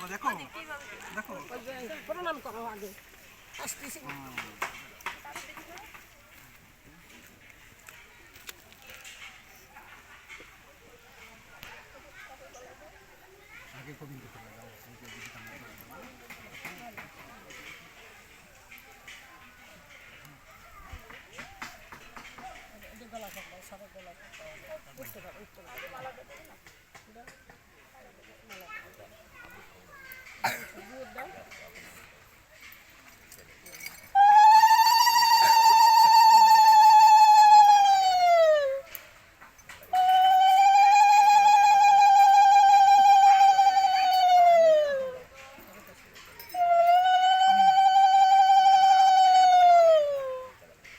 দেখো দেখো প্রণাম করো আগে আসতেছি আগে গোবিন্দ গলা কাটবো সারা গলা কাটবো উঠতে পারো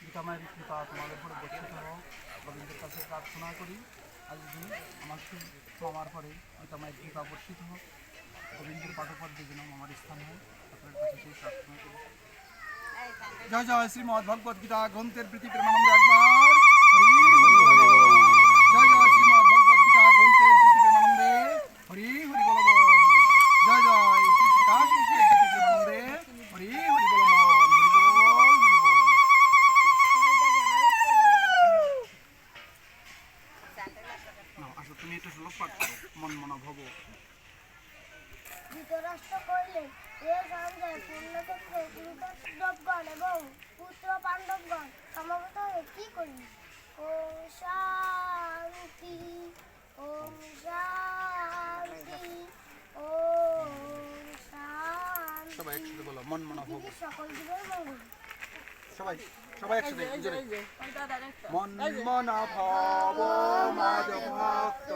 পিতামায়ের কৃপা তোমাদের উপরে বর্ষিত হোক। গোবিন্দের কাছে প্রার্থনা করি আজ দিন আমার মামার পরে পিতামায়ের কৃপা বর্ষিত হোক। গোবিন্দের পাদপদ্মে যেন আমার স্থান হয়, আপনার কাছে সেই প্রার্থনা করি। জয় জয় শ্রীমদ ভগবদ গীতা গ্রন্থের প্রীতি প্রেমানন্দে একবার হরি হরি বল। জয় জয় শ্রীমদ ভগবদ গীতা গ্রন্থের প্রীতি প্রেমানন্দে হরি হরি বল। জয় জয় শ্রী প্রকাশ প্রীতি প্রেমানন্দে হরি হরি বল। হরি বল হরি বল। আসো তুমি এটা শ্লোক পাঠ করো, মন মনা ভব। ধৃতরাষ্ট্র কহিলেন, হে সঞ্জয়, পূর্ণক্ষেত্র কুরুপাণ্ডবগণ এবং পুত্র পাণ্ডবগণ সমবেত হয়ে কি করি? ওম শান্তি, ওম শান্তি, ওম শান্তি। সবাই একসাথে বলো, মন মনা ভব। পৃথিবীর সকল জীবের মঙ্গল। সবাই সবাই একসাথে জোরে। মন মনা ভব মাধ ভক্ত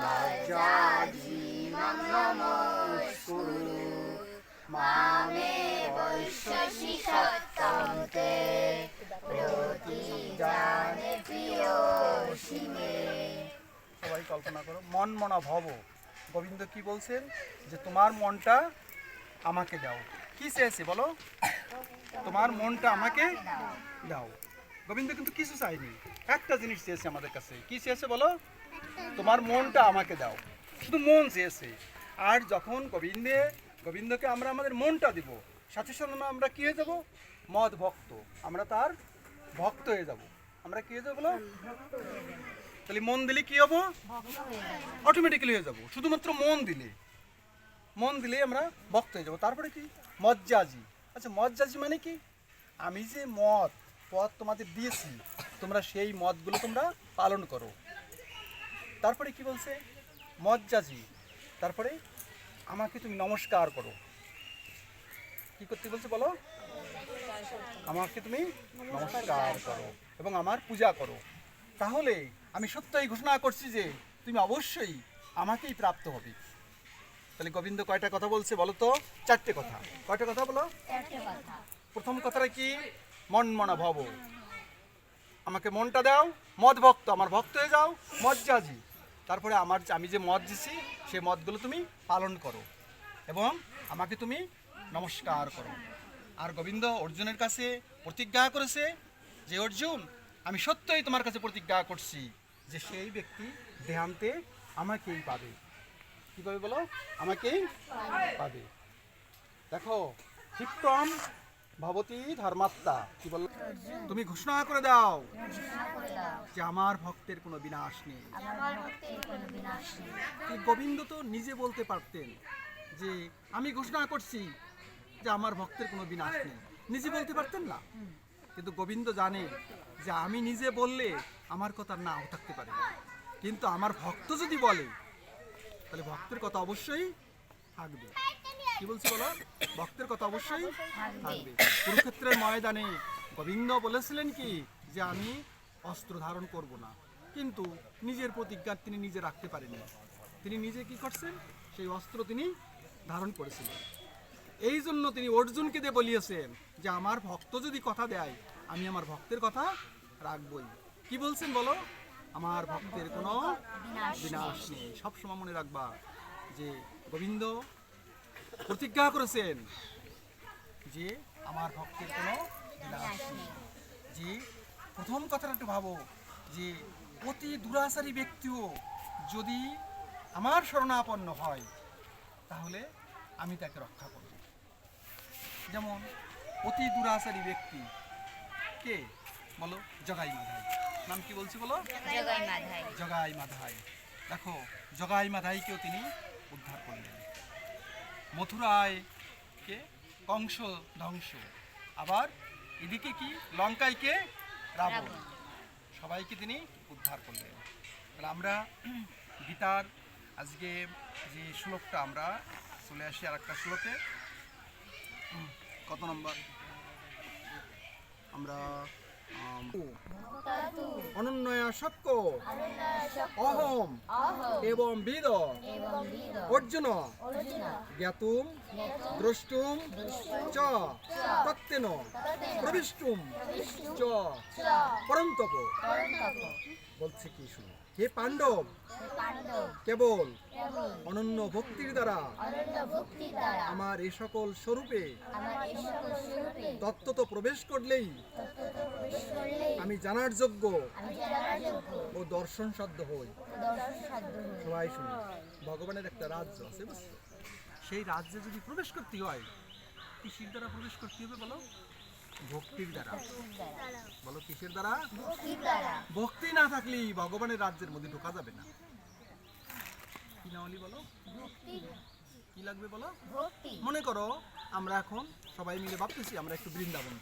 রাজাজি নমস্কুরু মামে বৈশ্বসি সত্যন্তে প্রতিজানে প্রিয়সিমে। সবাই কল্পনা করো, মন মনা ভব। গোবিন্দ কি বলছেন? যে তোমার মনটা আমাকে দাও। কি চেয়েছে বলো? তোমার মনটা আমাকে দাও। গোবিন্দ কিন্তু কিছু চাইনি, একটা জিনিস চেয়েছে আমাদের কাছে। কি চেয়েছে বলো? তোমার মনটা আমাকে দাও। শুধু মন চেয়েছে। আর যখন গোবিন্দকে আমরা আমাদের মনটা দিব, সাথে সাথে আমরা কি হয়ে যাব? মদ ভক্ত। আমরা তার ভক্ত হয়ে যাব। আমরা কি হয়ে যাবো বলো? তাহলে মন দিলে কি হবো? অটোমেটিক্যালি হয়ে যাব। শুধুমাত্র মন দিলে আমরা ভক্ত হয়ে যাবো। তারপরে কি? মজ্জাজি। আচ্ছা, মজ্জাজি মানে কি? আমি যে পথ তোমাদের দিয়েছি, তোমরা সেই মতগুলো তোমরা পালন করো। তারপরে কি বলছে? মজ্জাজি। তারপরে আমাকে তুমি নমস্কার করো। কি করতে বলছে বলো? আমাকে তুমি নমস্কার করো এবং আমার পূজা করো। তাহলে আমি সত্যই ঘোষণা করছি যে তুমি অবশ্যই আমাকেই প্রাপ্ত হবে। তাহলে গোবিন্দ কয়টা কথা বলছে বলো তো? চারটে কথা। কয়টা কথা বলো? প্রথম কথাটা কি? মন মনা ভব। আমাকে মনটা দাও, মদ ভক্ত, আমার ভক্ত হয়ে যাও। মজ্জাজি। তারপরে আমি যে মদ দিছি সেই মদগুলো তুমি পালন করো এবং আমাকে তুমি নমস্কার করো। আর গোবিন্দ অর্জুনের কাছে প্রতিজ্ঞা করেছে যে অর্জুন, আমি সত্যই তোমার কাছে প্রতিজ্ঞা করছি যে সেই ব্যক্তি দেহান্তে আমাকেই পাবে। কি পাবে বলো? আমাকেই পাবে। দেখো, ক্ষিপ্তম ভবতী ধর্মাত্মা। কি বললো? তুমি ঘোষণা করে দাও যে আমার ভক্তের কোনো বিনাশ নেই। গোবিন্দ তো নিজে বলতে পারতেন যে আমি ঘোষণা করছি যে আমার ভক্তের কোনো বিনাশ নেই। নিজে বলতে পারতেন না? কিন্তু গোবিন্দ জানে যে আমি নিজে বললে আমার কথা নাও থাকতে পারে, কিন্তু আমার ভক্ত যদি বলে তাহলে ভক্তের কথা অবশ্যই থাকবে। কি বলছি বলো? ভক্তের কথা অবশ্যই থাকবে। কুরুক্ষেত্রের ময়দানে গোবিন্দ বলেছিলেন কি যে আমি অস্ত্র ধারণ করব না, কিন্তু নিজের প্রতিজ্ঞা তিনি নিজে রাখতে পারেননি। তিনি নিজে কি করছেন? সেই অস্ত্র তিনি ধারণ করেছিলেন। এই জন্য তিনি অর্জুনকে দিয়ে বলিয়েছেন যে আমার ভক্ত যদি কথা দেয়, আমি আমার ভক্তের কথা রাখবই। কি বলছেন বলো? আমার ভক্তের কোনো বিনাশ নেই। সবসময় মনে রাখবা যে গোবিন্দ প্রতিজ্ঞা করেছেন যে আমার ভক্তের কোনো বিনাশ নেই। যে প্রথম কথাটা একটু ভাবো যে অতি দুরাচারী ব্যক্তিও যদি আমার শরণাপন্ন হয় তাহলে আমি তাকে রক্ষা করব। যেমন অতি দুরাচারী ব্যক্তি কে বলো? জগাই মাধাই। নাম কি বলছি বলো? জগাই মাধাই। জগাই মাধাই। দেখো জগাই মাধাইকেও তিনি উদ্ধার করলেন। মথুরায় কে কংস ধ্বংস, আবার এদিকে কি লঙ্কায় কে রাবণ, সবাইকে তিনি উদ্ধার করলেন। তাহলে আমরা গীতার আজকে যে শ্লোকটা, আমরা চলে আসি আর একটা শ্লোকে। কত নম্বর? আমরা অনন্যয়া শক্য অহম এবং বিদ অর্জুন জ্ঞাতুম দ্রষ্টুম চ তত্ত্বেন প্রবিষ্টুম চ পরন্তপ। বলছে কি শুনো, হে পাণ্ডব, কেবল অনন্য ভক্তির দ্বারা আমার এই সকল স্বরূপে তত্ত্বত প্রবেশ করলেই আমি জানার যোগ্য ও দর্শন সাধ্য হই। সবাই শুনি, ভগবানের একটা রাজ্য আছে, বুঝছো? সেই রাজ্যে যদি প্রবেশ করতে হয়, কিসের দ্বারা প্রবেশ করতে হবে বলো? ভক্তির দ্বারা। বলো কিসের দ্বারা? ভক্তি না থাকলেই ভগবানের রাজ্যের মধ্যে ঢোকা যাবে না। কি না হলি বলো? কি লাগবে বলো? মনে করো আমরা এখন সবাই মিলে ভাবতেছি আমরা একটু বৃন্দাবন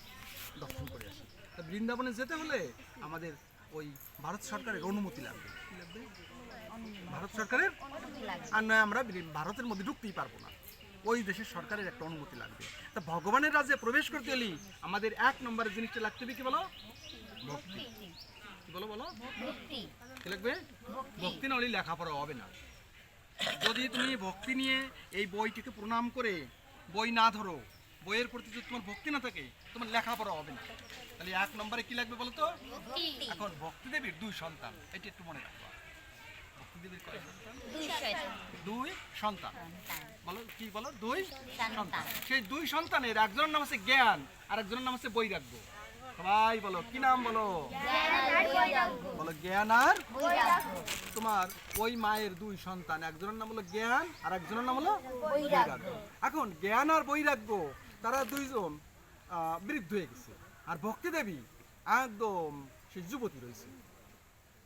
দর্শন করে আসি। তা বৃন্দাবনে যেতে হলে আমাদের ওই ভারত সরকারের অনুমতি লাগবে। কি লাগবে? ভারত সরকারের। আর নয় আমরা ভারতের মধ্যে ঢুকতেই পারবো না, ওই দেশের সরকারের একটা অনুমতি লাগবে। তা ভগবানের রাজ্যে প্রবেশ করতে হলে আমাদের এক নম্বরের জিনিসটা লাগতে হবে কি বলো? ভক্তি। কি বলো বলো? কি লাগবে? ভক্তি না হলে লেখাপড়া হবে না। যদি তুমি ভক্তি নিয়ে এই বইটিকে প্রণাম করে বই না ধরো, বইয়ের প্রতি যদি তোমার ভক্তি না থাকে, তোমার লেখাপড়া হবে না। তাহলে এক নম্বরে কি লাগবে বলো তো? এখন ভক্তি দেবীর দুই সন্তান, এটি একটু মনে রাখবা। ভক্তি দেবীর কয় সন্তান? দুই সন্তান। বলো কি বলো? দুই সন্তান। সেই দুই সন্তানের একজনের নাম আছে জ্ঞান আর একজনের নাম আছে বৈরাগ্য। সবাই বলো কি নাম বলো? বলো জ্ঞান আর তোমার ওই মায়ের দুই সন্তান, একজনের নাম হলো জ্ঞান আর একজনের নাম হলো বৈরাগ্য। এখন জ্ঞান আর বৈরাগ্য তারা দুইজন বৃদ্ধ হয়ে গেছে, আর ভক্তি দেবী একদম সে যুবতী রয়েছে।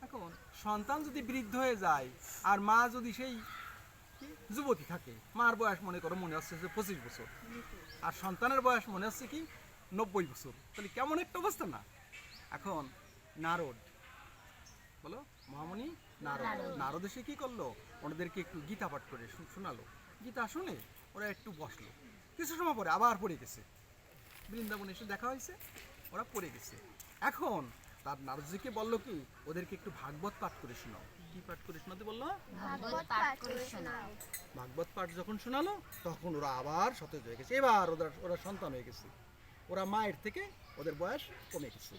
এখন সন্তান যদি বৃদ্ধ হয়ে যায় আর মা যদি সেই যুবতী থাকে, মার বয়স মনে করো মনে হচ্ছে যে 25 বছর, আর সন্তানের বয়স মনে হচ্ছে কি 90 বছর, তাহলে কেমন একটা অবস্থা না? এখন নারদ, বলো মহামণি নারদ এসে কি করলো? ওনাদেরকে একটু গীতা পাঠ করে শোনালো। গীতা শুনে ওরা একটু বসলো, কিছু সময় পরে আবার পড়ে গেছে। বৃন্দাবনে এসে দেখা হয়েছে, ওরা পড়ে গেছে। এখন তার নারদজিকে বললো কি ওদেরকে একটু ভাগবত পাঠ করে শোনাও। কি পাঠ করে শোনাতে বললো? ভাগবত পাঠ যখন শোনালো তখন ওরা আবার সতেজ হয়ে গেছে। এবার ওরা সন্তান হয়ে গেছে, ওরা মায়ের থেকে ওদের বয়স কমে গেছে।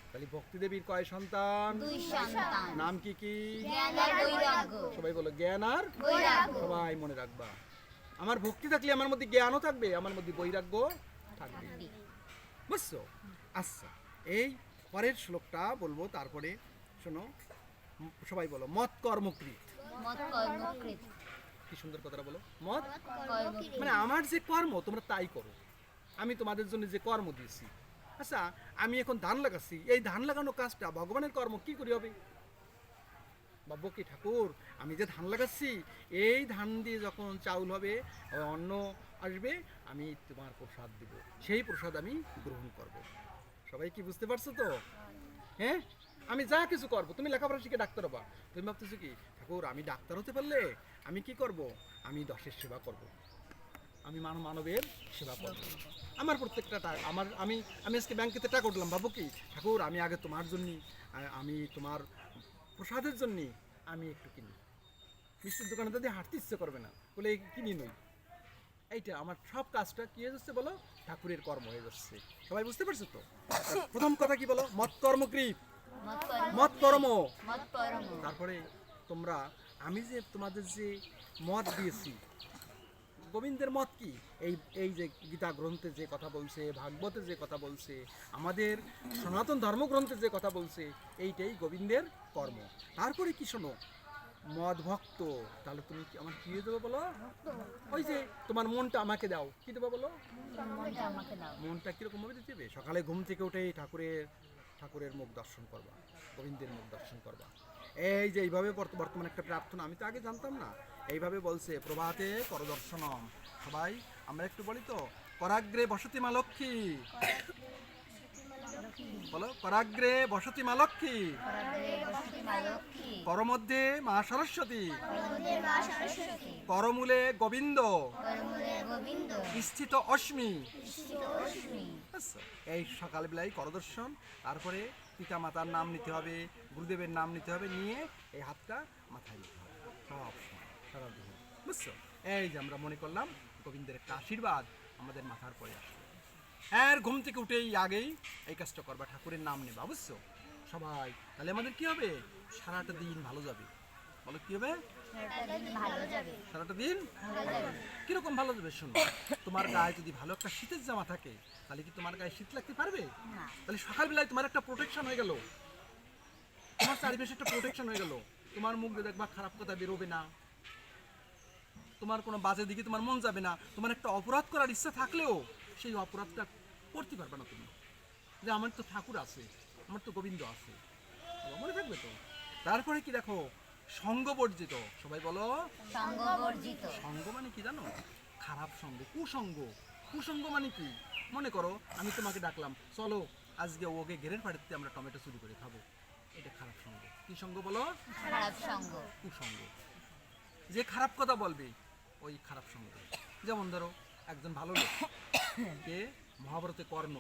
তাহলে ভক্তি দেবীর কয় সন্তান? নাম কি কি? সবাই বলো জ্ঞান আর সবাই মনে রাখবা। আমার ভক্তি থাকলে আমার মধ্যে জ্ঞানও থাকবে, আমার মধ্যে বৈরাগ্য থাকবে, বুঝছো? আচ্ছা, এই পরের শ্লোকটা বলবো, তারপরে শোনো। সবাই বলো মত কর্মকৃত। কি সুন্দর কথাটা বলো, মত মানে আমার যে কর্ম তোমরা তাই করো। আমি তোমাদের জন্য যে কর্ম দিয়েছি, আচ্ছা আমি এখন ধান লাগাচ্ছি, এই ধান লাগানো কাজটা ভগবানের কর্ম কি করে হবে? বাবু কি ঠাকুর, আমি যে ধান লাগাচ্ছি এই ধান দিয়ে যখন চাউল হবে, অন্ন আসবে, আমি তোমার প্রসাদ দিব, সেই প্রসাদ আমি গ্রহণ করব। সবাই কি বুঝতে পারছো তো? হ্যাঁ, আমি যা কিছু করব, তুমি লেখাপড়া শিখে ডাক্তার হবা, তুমি ভাবতেছো কি ঠাকুর আমি ডাক্তার হতে পারলে আমি কি করব? আমি দশের সেবা করব, আমি মানবের সেবা করব। আমার প্রত্যেকটা আমার আমি আজকে ব্যাংকেতে টাকা উঠলাম, ভাবো কি ঠাকুর আমি আগে তোমার জন্য, আমি তোমার প্রসাদের জন্য আমি একটু কিনি। মিষ্টির দোকানে যদি হাঁটতে ইচ্ছে করবে না বলে কিনি নই। এইটা আমার সব কাজটা কি হয়ে যাচ্ছে বলো? ঠাকুরের কর্ম হয়ে যাচ্ছে। সবাই বুঝতে পারছো তো? প্রথম কথা কি বলো? মত কর্মকৃত, মত কর্ম। তারপরে তোমরা আমি যে তোমাদের যে মত দিয়েছি, গোবিন্দের মত কি? এই যে গীতা গ্রন্থে যে কথা বলছে, ভাগবতে যে কথা বলছে, আমাদের সনাতন ধর্মগ্রন্থে যে কথা বলছে, এইটাই গোবিন্দের কর্ম। তারপরে কি শোনো, মদ ভক্ত, তাহলে তুমি আমার কি দেবো বলো? ওই যে তোমার মনটা আমাকে দাও, কি দেবো বলো? মনটা আমাকে দাও। মনটা কিরকম ভাবে দিতে হবে? সকালে ঘুম থেকে উঠেই ঠাকুরের মুখ দর্শন করবা, গোবিন্দের মুখ দর্শন করবা। এই যে এইভাবে বর্তমানে একটা প্রার্থনা, আমি তো আগে জানতাম না, এইভাবে বলছে প্রভাতে কর দর্শনম। সবাই আমরা একটু বলি তো, করাগ্রে বসতি মা লক্ষ্মী, বলো করাগ্রে বসতি মা লক্ষ্মী, করমধ্যে মা সরস্বতী, করমূলে গোবিন্দ স্থিত অস্মি। আচ্ছা, এই সকালবেলায় করদর্শন, তারপরে পিতা মাতার নাম নিতে হবে, গুরুদেবের নাম নিতে হবে, নিয়ে এই হাতটা মাথায় নিতে হবে সব সময়, সারাদিন। বুঝছো? এই যে আমরা মনে করলাম গোবিন্দের একটা আশীর্বাদ আমাদের মাথার পরে আসবে। আর ঘুম থেকে উঠেই আগেই এই কাজটা করবা, ঠাকুরের নাম নেবা। বুঝছো সবাই? তাহলে আমাদের কি হবে? সারাটা দিন ভালো যাবে। বলো কি হবে? সারাটা দিন কিরকম ভালো যাবে? শোনো, তোমার গায়ে যদি ভালো একটা শীতের জামা থাকে, তাহলে কি তোমার গায়ে শীত লাগতে পারবে? তাহলে সকালবেলায় তোমার একটা প্রোটেকশন হয়ে গেল, তোমার চারিপাশে একটা প্রোটেকশন হয়ে গেল। তোমার মুখ দিয়ে দেখবা খারাপ কথা বেরোবে না, তোমার কোনো বাজে দিকে তোমার মন যাবে না। তোমার একটা অপরাধ করার ইচ্ছা থাকলেও সেই অপরাধটা করতে পারবে না তুমি, যে আমার তো ঠাকুর আছে, আমার তো গোবিন্দ আছে, মনে থাকবে তো। তারপরে কি দেখো, সঙ্গ বর্জিত। সবাই বলো সঙ্গ মানে কি জানো? খারাপ সঙ্গ, কুসঙ্গ। কুসঙ্গ মানে কি? মনে করো আমি তোমাকে ডাকলাম, চলো আজকে ওকে ঘেরের বাড়িতে আমরা টমেটো চুরি করে খাবো, এটা খারাপ সঙ্গ। কি সঙ্গ বলো? কুসঙ্গ। যে খারাপ কথা বলবে ওই খারাপ সঙ্গ। যেমন ধরো একজন ভালো লোক, কে? মহাভারতে কর্ণ,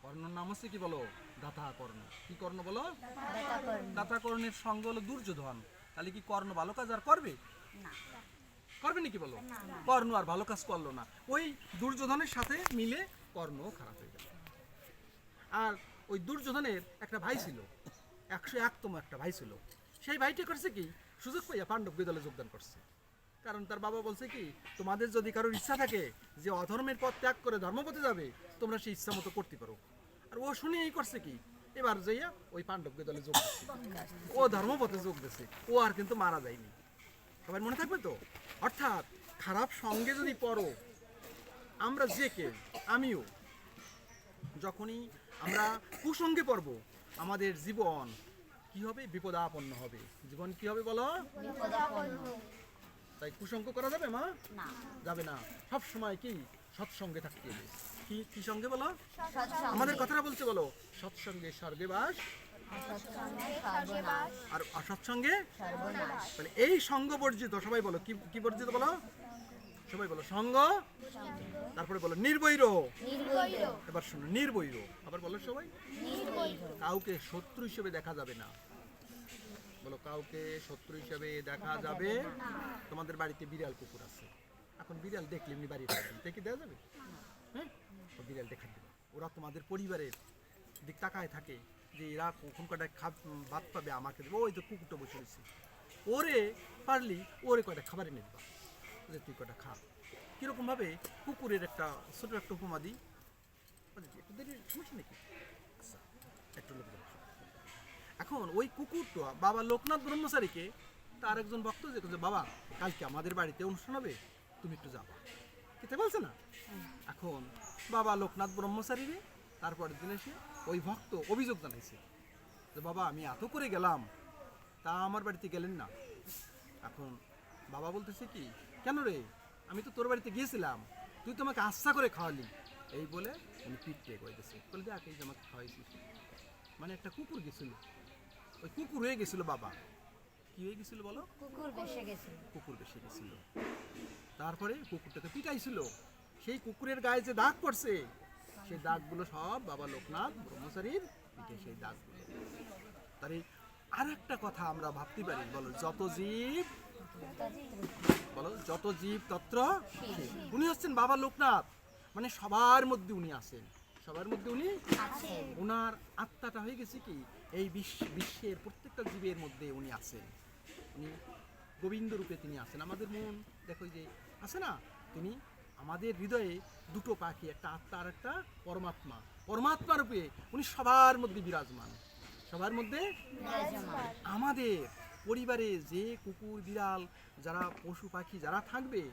কর্ণর নাম হচ্ছে কি বলো? দাতা কর্ণ। কি কর্ণ বলো? দাতা কর্ণের সঙ্গ হলো দুর্যোধন। তাহলে কি কর্ণ ভালো কাজ আর করবে? করবে নাকি বলো? কর্ণ আর ভালো কাজ করলো না, ওই দুর্যোধনের সাথে মিলে কর্ণ খারাপ হয়ে গেল। আর ওই দুর্যোধনের একটা ভাই ছিল, 101তম একটা ভাই ছিল। সেই ভাইটি করছে কি, সুযোগ পাইয়া পাণ্ডব দলে যোগদান করছে। কারণ তার বাবা বলছে কি, তোমাদের যদি কারোর ইচ্ছা থাকে যে অধর্মের পথ ত্যাগ করে ধর্মপথে যাবে, তোমরা সেই ইচ্ছা মতো করতে পারো। আর ও শুনে এই করছে কি, এবার যাইয়া ওই পাণ্ডবকে দলে যোগ দিচ্ছে, ও ধর্মপথে যোগ দিচ্ছে, ও আর কিন্তু মারা যায়নি। সবাই মনে থাকবে তো? অর্থাৎ খারাপ সঙ্গে যদি পড়ো, আমরা যে কেউ, আমিও, যখনই আমরা কুসঙ্গে পড়ব, আমাদের জীবন কি হবে? বিপদাপন্ন হবে। জীবন কি হবে বলো? তাই কুসঙ্গ করা যাবে মা? যাবে না। সব সময় কি সৎসঙ্গে থাকতে হবে। কি সঙ্গে বলো? আমাদের কথাটা বলছে বলো, সৎসঙ্গে স্বর্গে বাস, আর অসৎসঙ্গে তাহলে এই সঙ্গ বর্জিত। সবাই বলো কি বর্জিত বলো? সবাই বলো সঙ্গ, তারপরে বলো নির্বৈর। এবার শোনো, নির্বৈর আবার বলো সবাই। কাউকে শত্রু হিসেবে দেখা যাবে না। বলো কাউকে শত্রু হিসেবে দেখা যাবে। তোমাদের বাড়িতে বিড়াল কুকুর আছে, এখন বিড়াল দেখলে এমনি বাড়ি দেখে দেওয়া যাবে? হ্যাঁ, বিড়াল দেখা দেবে। ওরা তোমাদের পরিবারের দিক তাকায় থাকে যে এরা কখন কটা ভাত পাবে, আমাকে দেবে। ওই তো কুকুরটা বসে রয়েছে, ওরে পারলি ওরে কয়টা খাবার এনে দেবা, যে তুই কটা খা। কিরকম ভাবে কুকুরের একটা ছোট একটা উপমা দিই, একটু দেরি সমস্যা নাকি? আচ্ছা, একটু লোক এখন ওই কুকুরটা বাবা লোকনাথ ব্রহ্মচারীকে তার একজন ভক্ত যে বাবা কালকে আমাদের বাড়িতে অনুষ্ঠান হবে, তুমি একটু যাবা, খেতে বলছে না। এখন বাবা লোকনাথ ব্রহ্মচারী রে তারপরের দিন এসে ওই ভক্ত অভিযোগ জানাইছে যে বাবা আমি এত করে গেলাম, তা আমার বাড়িতে গেলেন না। এখন বাবা বলতেছে কি, কেন রে, আমি তো তোর বাড়িতে গিয়েছিলাম, তুই তো আমাকে আশা করে খাওয়ালি। এই বলে উনি পিঠে কইতেছে, বলে দেখ এই যে আমাকে খাওয়াইছিস। মানে একটা কুকুর গেছিল, ওই কুকুর হয়ে গেছিল বাবা। কি হয়ে গেছিল বলো? কুকুর বেশে গেছিল। তারপরে কুকুরটাকে পিটাইছিল, সেই কুকুরের গায়ে যে দাগ পড়ছে, সেই দাগগুলো সব বাবা লোকনাথ ব্রহ্মচারীর পিঠে, সেই দাগগুলো। তার আর একটা কথা আমরা ভাবতে পারি, বলো যত জীব, বলো যত জীব তত্র। উনি হচ্ছেন বাবা লোকনাথ, মানে সবার মধ্যে উনি আছেন, সবার মধ্যে উনি আছেন। ওনার আত্মাটা হয়ে গেছে কি এই বিশ্বের প্রত্যেকটা জীবের মধ্যে উনি আছেন। উনি গোবিন্দ রূপে তিনি আছেন। আমাদের মন দেখো যে আছে না, তিনি আমাদের হৃদয়ে দুটো পাখি, একটা আত্মা আর একটা পরমাত্মা। পরমাত্মা রূপে উনি সবার মধ্যে বিরাজমান, সবার মধ্যে। আমাদের পরিবারে যে কুকুর বিড়াল যারা পশু পাখি যারা থাকবে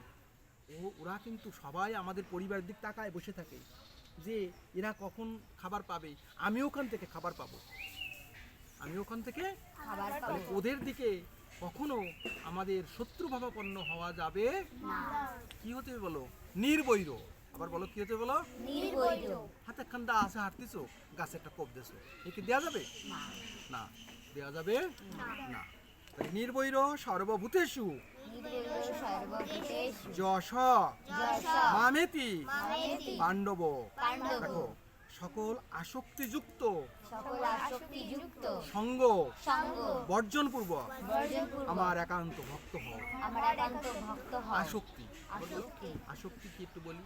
ওরা কিন্তু সবাই আমাদের পরিবারের দিক তাকায় বসে থাকে যে এরা কখন খাবার পাবে, আমি ওখান থেকে খাবার পাবো, আমি ওখান থেকে খাবার তাহলে ওদের দিকে কখনো আমাদের শত্রুভাবাপন্ন হওয়া যাবে কি হতে হবে বলো, নির্বৈর। আবার বলো কি হতে হবে বলো, নির্বৈর। হাতে খান্দা আছে হাঁটতেছো, গাছে একটা কোপ দেছো, এ কি দেওয়া যাবে? না, দেওয়া যাবে না। তাহলে নির্বৈর সর্বভূতেষু নির্বৈর সর্বভূতেষু যশ যশ মামেতি মামেতি পাণ্ডব। পাণ্ডব। দেখো, সকল আসক্তিযুক্ত সকল আসক্তিযুক্ত সঙ্গ সঙ্গ বর্জনপূর্বক বর্জনপূর্বক আমার একান্ত ভক্ত হও। আমার একান্ত ভক্ত হও। আসক্তি, আবার বলো, আসক্তি। আসক্তি কি একটু বলি,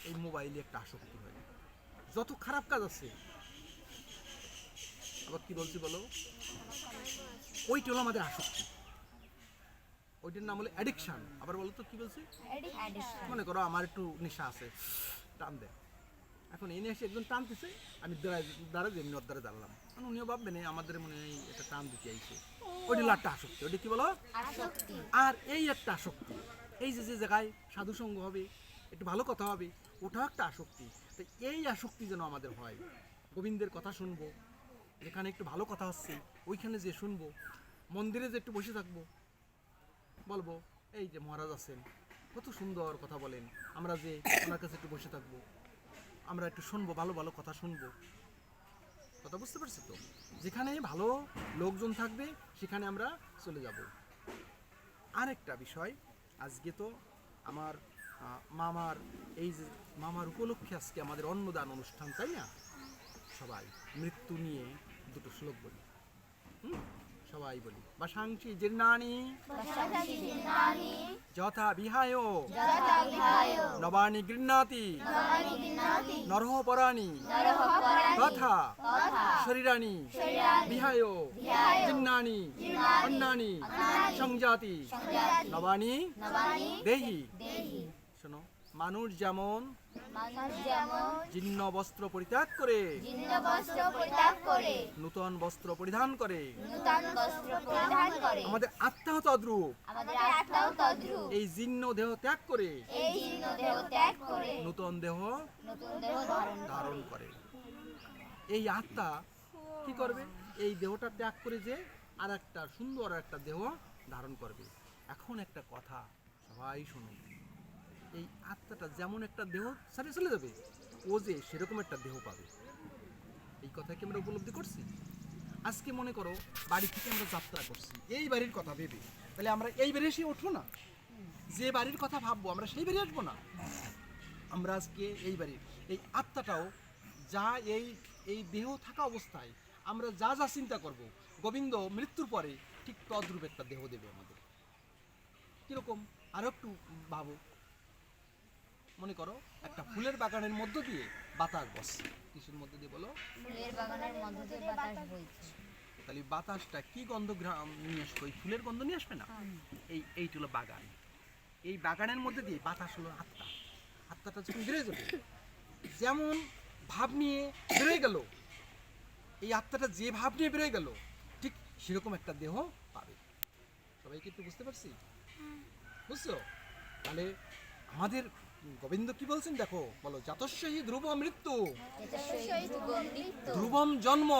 এই মোবাইলে একটা আসক্তি হয়, যত খারাপ কাজ আছে। আবার কি বলছি বলো, ওইটা হলো আমাদের আসক্তি, ওইটার নাম হলো অ্যাডিকশন। আবার বলো তো কি বলছি, Addiction। মনে করো আমার একটু নেশা আছে, টান দেয়, এখন এই নেশা একজন টানতেছে, আমি দ্বারা যেমনি ওর দ্বারা দাঁড়ালাম, মানে উনিও ভাববেন এই আমাদের মনে হয় এটা টান দিতে আইছে, ওইটা হলো একটা আসক্তি। ওইটা কি বলো, আসক্তি। আর এই একটা আসক্তি, এই যে যে জায়গায় সাধু সঙ্গ হবে, একটু ভালো কথা হবে, ওটাও একটা আসক্তি। তো এই আসক্তি যেন আমাদের হয়, গোবিন্দের কথা শুনবো, যেখানে একটু ভালো কথা হচ্ছে ওইখানে যে শুনবো, মন্দিরে যে একটু বসে থাকবো, বলবো এই যে মহারাজ আছেন কত সুন্দর কথা বলেন, আমরা যে ওনার কাছে একটু বসে থাকবো, আমরা একটু শুনবো, ভালো ভালো কথা শুনবো। কথা বুঝতে পারছি তো, যেখানে ভালো লোকজন থাকবে সেখানে আমরা চলে যাব। আরেকটা বিষয়, আজকে তো আমার মামার এই যে মামার উপলক্ষে আজকে আমাদের অন্নদান অনুষ্ঠান, তাই না? সবাই মৃত্যু নিয়ে দুটো শ্লোক বলি, সবাই বলি, বাসাংশি জীর্ণানি বসাংসি জীর্ণানি যথা বিহায় যথা বিহায় নবানি গৃহ্ণাতি নবানি গৃহ্ণাতি নরহ পরাণি নরঃ পরাণি তথা তথা শরীরাণি শরীরাণি বিহায় বিহায় জীর্ণানি অন্নানি সংজাতি সংজাতি নবানি নবানি দেহি। দেহি। শোনো, মানুষ যেমন মানুষ যেমন জীর্ণ বস্ত্র পরিত্যাগ করে জীর্ণ বস্ত্র পরিত্যাগ করে নূতন বস্ত্র পরিধান করে, নূতন বস্ত্র পরিধান করে আমাদের আত্মাও তদ্রূপ আমাদের আত্মাও তদ্রূপ এই জীর্ণ দেহ ত্যাগ করে এই জীর্ণ দেহ ত্যাগ করে নূতন দেহ নতুন দেহ ধারণ ধারণ করে। এই আত্মা কি করবে, এই দেহটা ত্যাগ করে যে আর একটা সুন্দর একটা দেহ ধারণ করবে। এখন একটা কথা সবাই শুনুন, এই আত্মাটা যেমন একটা দেহ ছেড়ে চলে যাবে, ও যে সেরকম একটা দেহ পাবে। এই কথা কি আমরা উপলব্ধি করছি? আজকে মনে করো বাড়ি থেকে আমরা যাত্রা করছি এই বাড়ির কথা ভেবে, তাহলে আমরা এই বাড়ি এসে উঠবো না? যে বাড়ির কথা ভাববো আমরা সেই বাড়ি আসবো না? আমরা আজকে এই বাড়ির এই আত্মাটাও যা এই এই দেহ থাকা অবস্থায় আমরা যা যা চিন্তা করব, গোবিন্দ মৃত্যুর পরে ঠিক তদ্রূপ একটা দেহ দেবে আমাদের। কিরকম আরো একটু ভাবো, মনে করো একটা ফুলের বাগানের মধ্য দিয়ে বাতাস বসছে, কিসের মধ্যে দিয়ে বলো, ফুলের বাগানের মধ্য দিয়ে বাতাস বইছে। তাহলে বাতাসটা কি গন্ধ নিয়ে আসবে, ওই ফুলের গন্ধ নিয়ে আসবে না? এইটা হলো বাগান, এই বাগানের মধ্যে দিয়ে বাতাস হলো আত্মা। আত্মাটা যখন বেড়ে যাবে, যেমন ভাব নিয়ে বেড়ে গেল, এই আত্মাটা যে ভাব নিয়ে বেড়ে গেল ঠিক সেরকম একটা দেহ পাবে। সবাইকে একটু বুঝতে পারছি? বুঝছো? তাহলে আমাদের গোবিন্দ কি বলছেন দেখো, বলো জাতস্যহি ধ্রুব মৃত্যু এতস্যৈ ধ্রুবম মৃত্যু ধ্রুবম জন্ম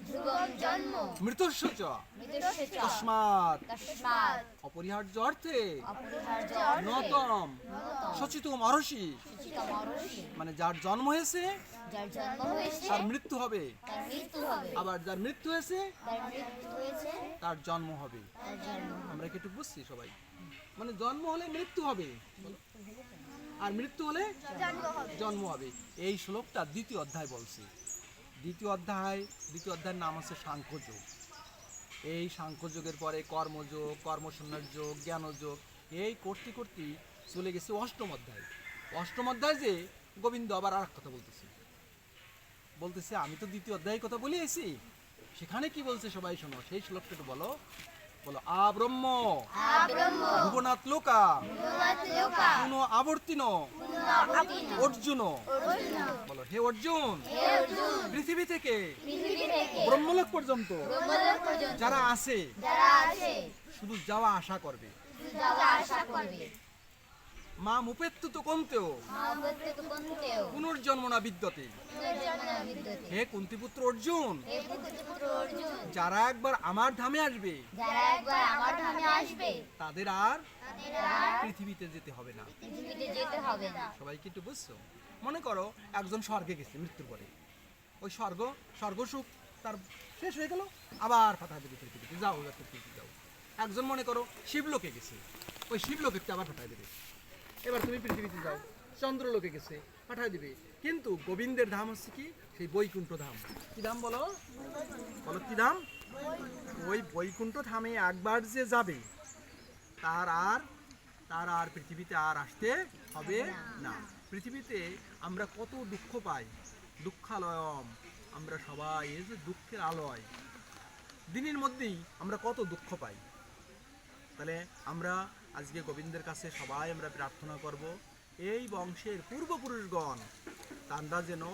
ধ্রুবম জন্ম মৃত্যুস্য চ মৃত্যুস্য চ তস্মাৎ তস্মাৎ অপরিহার্য অর্থে অপরিহার্য নতম সচিতম অরসি। সচিতম অরসি। মানে যার জন্ম হয়েছে যার জন্ম হয়েছে তার মৃত্যু হবে, তার মৃত্যু হবে, আবার যার মৃত্যু হয়েছে তার মৃত্যু হয়েছে তার জন্ম হবে। তার জন্ম হবে। আমরা কি একটু বুঝছি সবাই? মানে জন্ম হলে মৃত্যু হবে, বলো? আর মৃত্যু হলে জন্ম হবে। এই শ্লোকটা দ্বিতীয় অধ্যায় বলছে। দ্বিতীয় অধ্যায়ের নাম হচ্ছে সাংখ্যযোগ। এই সাংখ্যযোগের পরে কর্মযোগ, কর্মসন্ন্যাস যোগ, জ্ঞানযোগ, এই করতে করতে চলে গেছে অষ্টম অধ্যায়। অষ্টম অধ্যায় যে গোবিন্দ আবার আর এক কথা বলতেছে আমি তো দ্বিতীয় অধ্যায়ের কথা বলে এসেছি, সেখানে কি বলছে সবাই শোনো, সেই শ্লোকটা একটু বলো। বলো আব্রহ্ম ভুবনাথ লোকা পুনঃ আবর্তিন অর্জুন। বলো হে অর্জুন, পৃথিবী থেকে ব্রহ্মলোক পর্যন্ত যারা আছে শুধু যাওয়া আশা করবে। মা মুপেত্তু তো কন্তেও পুনর্জন্ম না বিদ্যতে। হে কুন্তিপুত্র অর্জুন, যারা একবার আমার ধামে আসবে তাদের আর পৃথিবীতে যেতে হবে না। সবাই কি একটু বুঝছো? মনে করো একজন স্বর্গে গেছে মৃত্যুর পরে, ওই স্বর্গ সুখ তার শেষ হয়ে গেল, আবার পাঠা দেবে পৃথিবীতে, যাও পৃথিবীতে যাও। একজন মনে করো শিবলোকে গেছে, ওই শিবলোকে আবার পাঠায় দেবে, এবার তুমি পৃথিবীতে যাও। চন্দ্রলোকে গেছে, পাঠায় দিবে। কিন্তু গোবিন্দের ধাম হচ্ছে কি? সেই বৈকুণ্ঠ ধাম। কি ধাম বলো? বলো কি ধাম? ওই বৈকুণ্ঠ ধামে একবার যে যাবে তার আর পৃথিবীতে আর আসতে হবে না। পৃথিবীতে আমরা কত দুঃখ পাই, দুঃখালয়ম, আমরা সবাই এই যে দুঃখের আলয়, দিনের মধ্যেই আমরা কত দুঃখ পাই। তাহলে আমরা আজকে গোবিন্দের কাছে সবাই আমরা প্রার্থনা করব, এই বংশের পূর্বপুরুষগণ তান্ডা যেন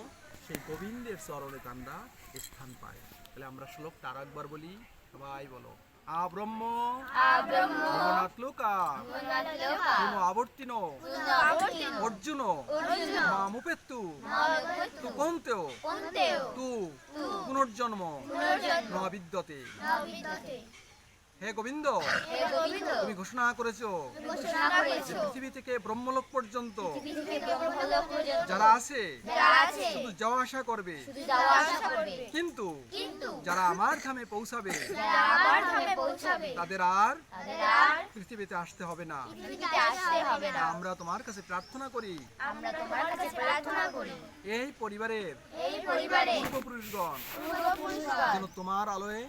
সেই গোবিন্দের চরণে তান্ডা স্থান পায়। তাহলে আমরা শ্লোকটা আর একবার বলি, সবাই বলো আব্রহ্ম ভুবনাথ লোকা পুনঃ আবর্তিন অর্জুন মামুপেত্তু তু কন্তেও তু পুনর্জন্ম ন বিদ্যতে। হে গোবিন্দ, তুমি ঘোষণা করেছো যে পৃথিবী থেকে ব্রহ্মলোক পর্যন্ত যারা আছে শুধু যাওয়া আসা করবে, কিন্তু যারা আমার ধামে পৌঁছাবে তাদের আর পৃথিবীতে আসতে হবে না। আমরা তোমার কাছে প্রার্থনা করি এই পরিবারের পূর্বপুরুষগণ যেন তোমার আলোয়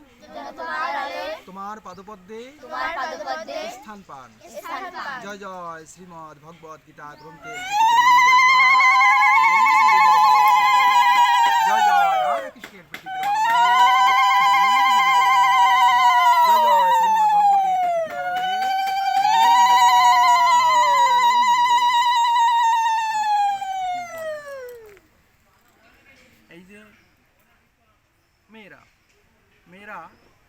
তোমার পাদপদ্মে স্থান পান। জয় জয় শ্রীমদ ভগবত গীতা গ্রন্থের জয় জয় রাধা কৃষ্ণের প্রতি জয় জয় শ্রীমদ ভগবতের এই যে মেয়েরা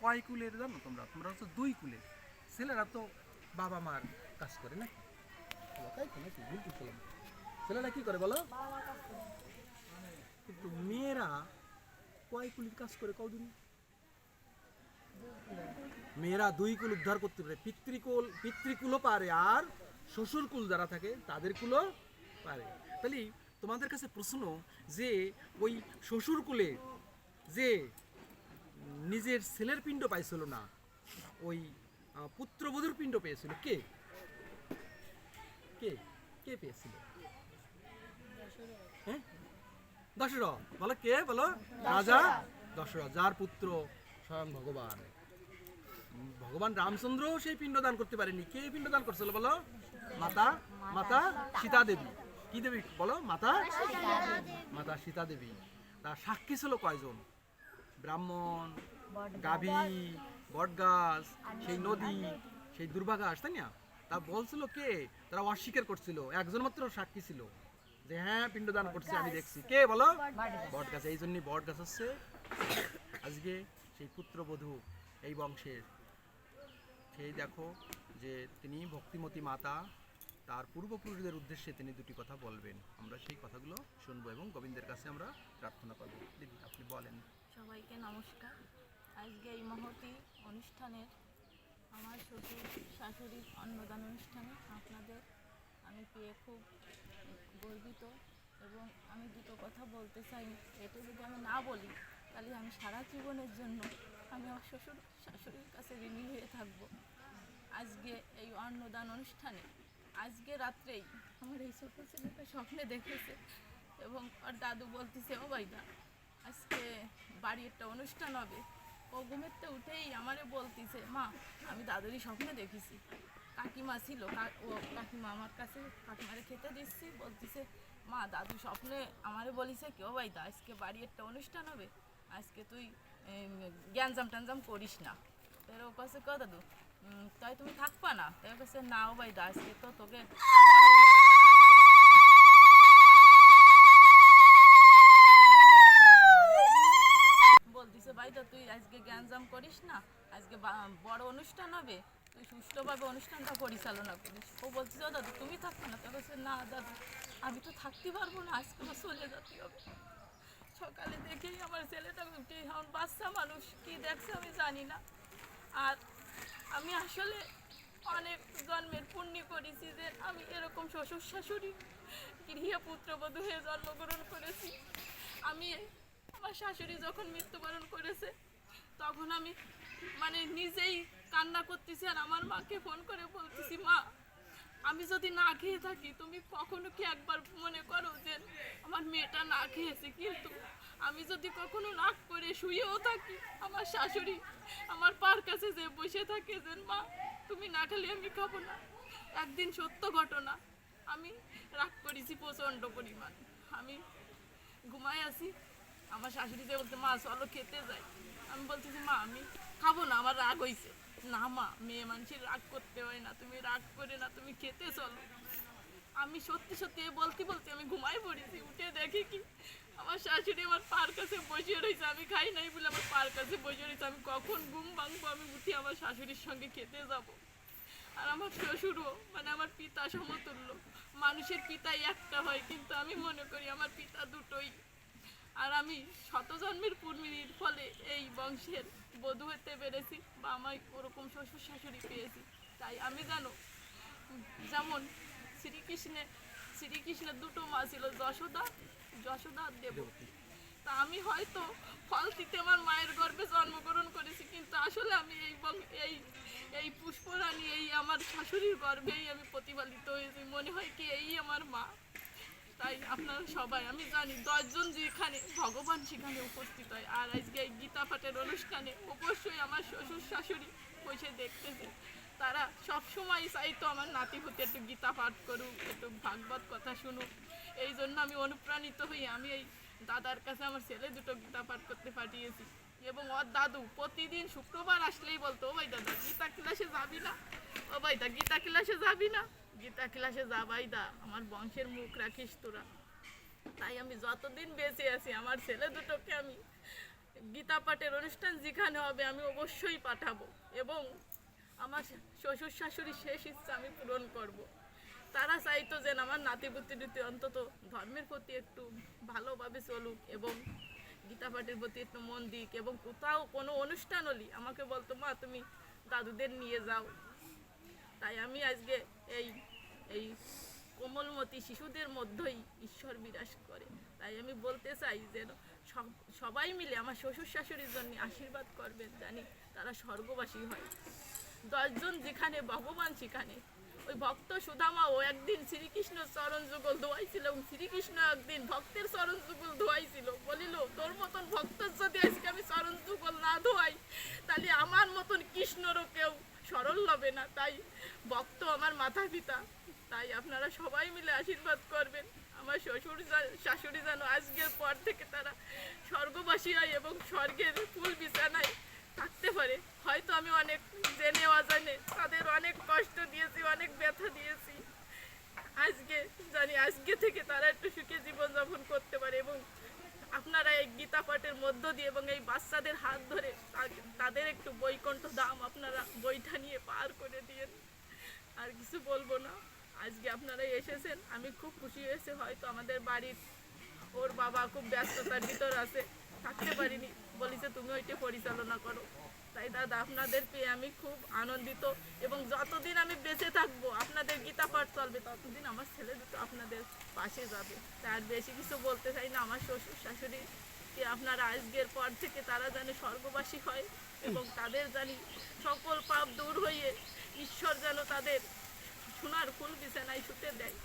কয় কুলের জানো তোমরা? তোমরা হচ্ছে 2 কুলের। ছেলেরা তো বাবা মার কাজ করে নাকি? ছেলেরা কি করে বলো? কিন্তু মেয়েরা কয় কুলের কাজ করে কদিন? মেয়েরা 2 কুল উদ্ধার করতে পারে। পিতৃকুলও পারে, আর শ্বশুর কুল যারা থাকে তাদের কুলও পারে। তাহলে তোমাদের কাছে প্রশ্ন, যে ওই শ্বশুর কুলে যে নিজের ছেলের পিণ্ড পাইছিল না, ওই পুত্রবধূর পিণ্ড পেয়েছিল কে? কে কে পেয়েছিল? হ্যাঁ, দশরথ। বলো কে? বলো রাজা দশরথ, যার পুত্র স্বয়ং ভগবান রামচন্দ্র সেই পিণ্ড দান করতে পারেনি। কে পিণ্ড দান করছিল বলো? মাতা সীতা দেবী। কি দেবী বলো? মাতা সীতা দেবী। তার সাক্ষী ছিল কয়জন? ব্রাহ্মণ, গাভী, বটগাছ, সেই নদী, সেই দুর্ভাগাস, তাই না? তা বলছিল কে? তারা অস্বীকার করছিল। একজন মাত্র সাক্ষী ছিল যে হ্যাঁ পিণ্ডদান করছে, আমি দেখছি। কে বলো? বটগাছ। এই জন্যই বটগাছ হচ্ছে আজকে সেই পুত্রবধূ এই বংশের। সেই দেখো যে তিনি ভক্তিমতী মাতা, তার পূর্বপুরুষদের উদ্দেশ্যে তিনি 2টি কথা বলবেন। আমরা সেই কথাগুলো শুনবো এবং গোবিন্দের কাছে আমরা প্রার্থনা করবো। দিদি আপনি বলেন। সবাইকে নমস্কার। আজকে এই মহতী অনুষ্ঠানের আমার শ্বশুর শাশুড়ির অন্নদান অনুষ্ঠানে আপনাদের আমি পেয়ে খুব গর্বিত, এবং আমি 2টো কথা বলতে চাই। এটা যদি আমি না বলি তাহলে আমি সারা জীবনের জন্য আমি আমার শ্বশুর শাশুড়ির কাছে ঋণী হয়ে থাকবো। আজকে এই অন্নদান অনুষ্ঠানে আজকে রাত্রেই আমার এই ছোট ছেলেটা স্বপ্নে দেখেছে, এবং আর দাদু বলতেছে ও ভাইদা আজকে বাড়ি একটা অনুষ্ঠান হবে। ও ঘুমেতে উঠেই আমারে বলতেছে মা আমি দাদুরই স্বপ্নে দেখেছি। কাকিমা ছিল, ও কাকিমা আমার কাছে কাকিমারে খেতে দিচ্ছি, বলতেছে মা দাদু স্বপ্নে আমারে বলিছে কেউ ভাইদা আজকে বাড়ি একটা অনুষ্ঠান হবে, আজকে তুই গ্যাঞ্জাম ট্যাঞ্জাম করিস না। এর ও কাছে কেউ দাদু তাই তুমি থাকবা না? তাই কাছে না ওবায়দা, আজকে তো তোকে বড় অনুষ্ঠান আছে। বলতিছে বাইদা তুই আজকে জ্ঞানজাম করিস না, আজকে বড় অনুষ্ঠান হবে, তুই সুষ্ঠুভাবে অনুষ্ঠানটা পরিচালনা করিস। ও বলছে ও দাদু তুমি থাকবে না? তাই কাছে না দাদু আমি তো থাকতে পারবো না, আজকে তো চলে যেতে হবে। সকালে দেখেই আমার ছেলেটা উঠে, এখন বাচ্চা মানুষ কি দেখছে আমি জানি না। আর আমি আসলে অনেক জন্মের পুণ্য করেছি যে আমি এরকম শ্বশুর শাশুড়ি গৃহ পুত্রবধূ হয়ে জন্মগ্রহণ করেছি। আমি আমার শাশুড়ি যখন মৃত্যুবরণ করেছে তখন আমি মানে নিজেই কান্না করতেছি, আর আমার মাকে ফোন করে বলতেছি, মা আমি যদি না খেয়ে থাকি তুমি কখনো কি একবার মনে করো যে আমার মেয়েটা না খেয়েছে? কিন্তু আমি যদি কখনো রাগ করে শুয়েও থাকি, আমার শাশুড়ি আমার পার কাছে যে বসে থাকে যে মা তুমি না খেলে আমি খাবো না। একদিন সত্য ঘটনা, আমি রাগ করেছি প্রচণ্ড পরিমাণ, আমি ঘুমাই আছি, আমার শাশুড়ি যে বলতে মা চলো খেতে যাই। আমি বলতেছি মা আমি খাবো না, আমার রাগ হয়েছে। না মা মেয়ে মানুষের রাগ করতে হয় না, তুমি রাগ করে না, তুমি খেতে চলো। আমি সত্যি সত্যি বলতে বলতে আমি ঘুমাই পড়েছি, উঠে দেখি কি আমার শাশুড়ি আমার পার কাছে বসে রয়েছে, আমি খাই নাই বলে আমার পার কাছে বসে রয়েছে। আমি কখন ঘুম ভাঙবো, আমি উঠে আমার শাশুড়ির সঙ্গে খেতে যাব। আর আমার শ্বশুরও মানে আমার পিতা সমতুল্য, মানুষের পিতা একটা হয় কিন্তু আমি মনে করি আমার পিতা দুটোই। আর আমি শতজন্মের পূর্ণির ফলে এই বংশের বধূ হতে পেরেছি বা আমার ওরকম শ্বশুর শাশুড়ি পেয়েছি। তাই আমি জানো যেমন শ্রীকৃষ্ণের দুটো মা ছিল, যশোদা আর দেবকী। তা আমি হয়তো ফলতিতে আমার মায়ের গর্ভে জন্মগ্রহণ করেছি, কিন্তু আসলে আমি এই পুষ্পরানী এই আমার শাশুড়ির গর্ভেই আমি প্রতিপালিত হয়েছি। মনে হয় কি এই আমার মা। তাই আপনারা সবাই আমি জানি 10 জন যেখানে ভগবান সেখানে উপস্থিত হয়। আর আজকে এই গীতা পাঠের অনুষ্ঠানে অবশ্যই আমার শ্বশুর শাশুড়ি বসে দেখতেছে, তারা সবসময় চাইতো আমার নাতিপুতি একটু গীতা পাঠ করুক, একটু ভাগবত কথা শুনুক। এই জন্য আমি অনুপ্রাণিত হই, আমি এই দাদার কাছে আমার ছেলে দুটো গীতা পাঠ করতে পাঠিয়েছি। এবং ওর দাদু প্রতিদিন শুক্রবার আসলেই বলতো, ও ভাই দাদা গীতা ক্লাসে যাবি না? ও ভাই দা গীতা ক্লাসে যাবি না? গীতা ক্লাসে যাবাই দা, আমার বংশের মুখ রাখিস তোরা। তাই আমি যতদিন বেঁচে আছি আমার ছেলে দুটোকে আমি গীতা পাঠের অনুষ্ঠান যেখানে হবে আমি অবশ্যই পাঠাবো। এবং আমার শ্বশুর শাশুড়ির শেষ ইচ্ছা আমি পূরণ করব। তারা চাইতো যে আমার নাতিপুতি অন্তত ধর্মের প্রতি একটু ভালোভাবে চলুক এবং গীতা পাঠের প্রতি একটু মন দিক, এবং কোথাও কোনো অনুষ্ঠান হলে আমাকে বলতো মা তুমি দাদুদের নিয়ে যাও। তাই আমি আজকে এই কোমলমতি শিশুদের মধ্যেই ঈশ্বর বিরাজ করে। তাই আমি বলতে চাই যে সবাই মিলে আমার শ্বশুর শাশুড়ির জন্য আশীর্বাদ করবেন, জানি তারা স্বর্গবাসী হয়। 10 জন যেখানে ভগবান সেখানে। ওই ভক্ত সুদামাও একদিন শ্রীকৃষ্ণের চরণ যুগল ধোয়াইছিল, এবং শ্রীকৃষ্ণ একদিন ভক্তের চরণ যুগল ধোয়াইছিল। বলিল তোর মতন ভক্ত যদি আজকে আমি চরণ যুগল না ধোয়াই তাহলে আমার মতন কৃষ্ণরও কেউ সরল হবে না। তাই ভক্ত আমার মাতা পিতা, তাই আপনারা সবাই মিলে আশীর্বাদ করবেন আমার শ্বশুর শাশুড়ি যেন আজকের পর থেকে তারা স্বর্গবাসী হয় এবং স্বর্গের ফুল বিছানায় থাকতে পারে। হয়তো আমি অনেক জেনে অজানে তাদের অনেক কষ্ট দিয়েছি, অনেক ব্যথা দিয়েছি, আজকে জানি আজকে থেকে তারা একটু সুখে জীবনযাপন করতে পারে। এবং আপনারা এই গীতা পাঠের মধ্য দিয়ে এবং এই বাচ্চাদের হাত ধরে তাদের একটু বৈকুণ্ঠ ধাম আপনারা বইটা নিয়ে পার করে দিয়েন। আর কিছু বলবো না, আজকে আপনারা এসেছেন আমি খুব খুশি হয়েছে। হয়তো আমাদের বাড়ির ওর বাবা খুব ব্যস্ততার ভিতর আছে, থাকতে পারিনি, বলিছে তুমি ওইটা পরিচালনা করো। তাই দাদা আপনাদের পেয়ে আমি খুব আনন্দিত, এবং যতদিন আমি বেঁচে থাকবো আপনাদের গীতা পাঠ চলবে ততদিন আমার ছেলে দুটো আপনাদের পাশে যাবে। তার বেশি কিছু বলতে চাই না। আমার শ্বশুর শাশুড়িকে আপনারা আজকের পর থেকে তারা জানে স্বর্গবাসী হয় এবং তাদের জানি সকল পাপ দূর হয়ে ঈশ্বর যেন তাদের সোনার ফুল বিছানায় শুতে দেয়,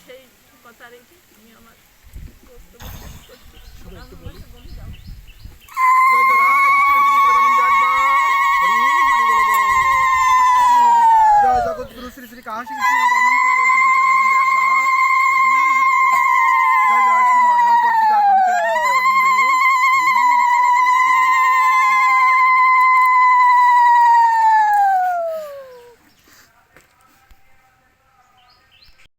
সেই কথা রেখে আমি আমার বক্তব্য শেষ করছি।